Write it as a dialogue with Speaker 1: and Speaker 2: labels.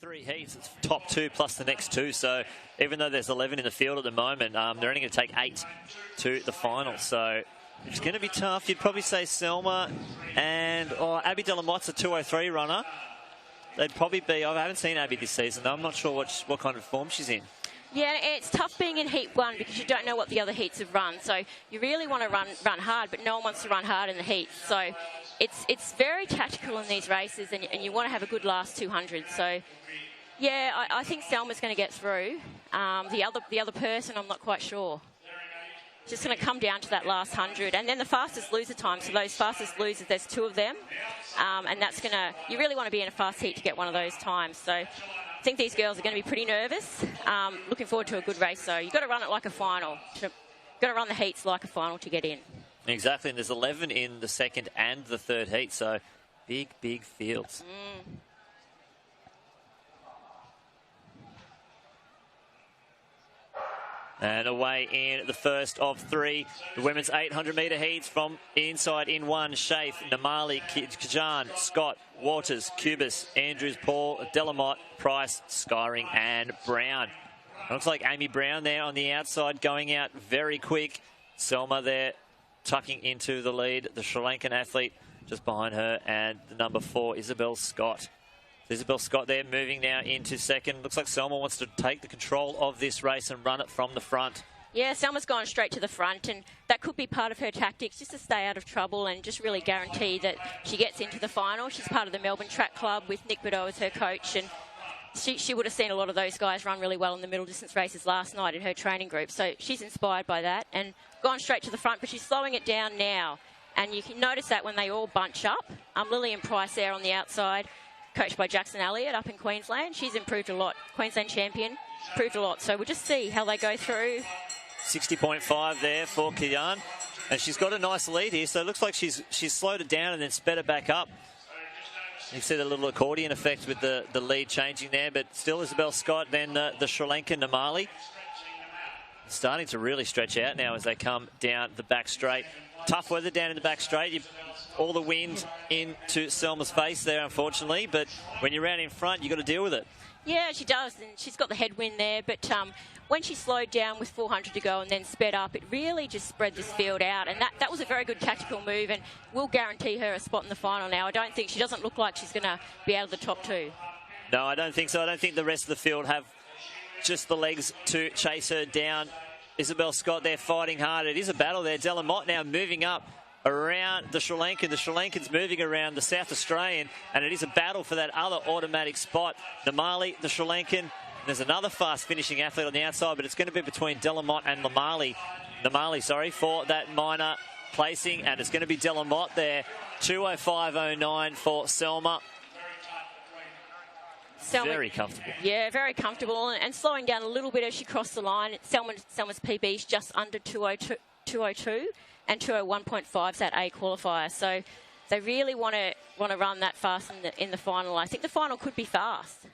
Speaker 1: 3 heats. It's top 2 plus the next 2. So even though there's 11 in the field at the moment, they're only going to take 8 to the final. So it's going to be tough. You'd probably say Selma and Abby Delamotte's a 203 runner. They'd probably be. I haven't seen Abby this season, though. I'm not sure what kind of form she's in.
Speaker 2: Yeah, it's tough being in Heat 1 because you don't know what the other heats have run. So you really want to run hard, but no one wants to run hard in the heats. So it's very tactical in these races, and you want to have a good last 200. So, yeah, I think Selma's going to get through. The other person, I'm not quite sure. It's just going to come down to that last 100. And then the fastest loser time. So those fastest losers, there's 2 of them. And that's going to... You really want to be in a fast heat to get one of those times. So I think these girls are going to be pretty nervous. Looking forward to a good race, though. You've got to run it like a final. You've got to run the heats like a final to get in.
Speaker 1: Exactly, and there's 11 in the second and the third heat, so big fields. And away in the first of 3, the women's 800-metre heats from inside in 1, Shafe, Namali, Kajan, Scott, Waters, Cubis, Andrews, Paul, Delamotte, Price, Skyring and Brown. It looks like Amy Brown there on the outside going out very quick. Selma there tucking into the lead, the Sri Lankan athlete just behind her, and the number 4, Isabel Scott. Isabel Scott there moving now into second. Looks like Selma wants to take the control of this race and run it from the front.
Speaker 2: Yeah, Selma's gone straight to the front, and that could be part of her tactics, just to stay out of trouble and just really guarantee that she gets into the final. She's part of the Melbourne Track Club with Nick Bordeaux as her coach, and she would have seen a lot of those guys run really well in the middle distance races last night in her training group. So she's inspired by that and gone straight to the front, but she's slowing it down now. And you can notice that when they all bunch up. Lillian Price there on the outside, coached by Jackson Elliott up in Queensland. She's improved a lot. Queensland champion, improved a lot. So we'll just see how they go through.
Speaker 1: 60.5 there for Kian. And she's got a nice lead here, so it looks like she's slowed it down and then sped it back up. You see the little accordion effect with the lead changing there, but still Isabel Scott, then the Sri Lankan Namali. Starting to really stretch out now as they come down the back straight. Tough weather down in the back straight. All the wind into Selma's face there, unfortunately, but when you're out in front, you've got to deal with it.
Speaker 2: Yeah, she does, and she's got the headwind there, but when she slowed down with 400 to go and then sped up, it really just spread this field out, and that was a very good tactical move, and will guarantee her a spot in the final now. She doesn't look like she's going to be out of the top 2.
Speaker 1: No, I don't think so. I don't think the rest of the field have just the legs to chase her down. Isabel Scott there fighting hard. It is a battle there. Delamotte now moving up around the Sri Lankan. The Sri Lankan's moving around the South Australian, and it is a battle for that other automatic spot. Namali, the Sri Lankan. There's another fast finishing athlete on the outside, but it's going to be between Delamotte and Namali, for that minor placing, and it's going to be Delamotte there. 2:05.09 for Selma. Very comfortable.
Speaker 2: Yeah, very comfortable, and slowing down a little bit as she crossed the line. Selma's PB is just under 2:02, and 2:01.5 is that A qualifier. So they really want to run that fast in the final. I think the final could be fast.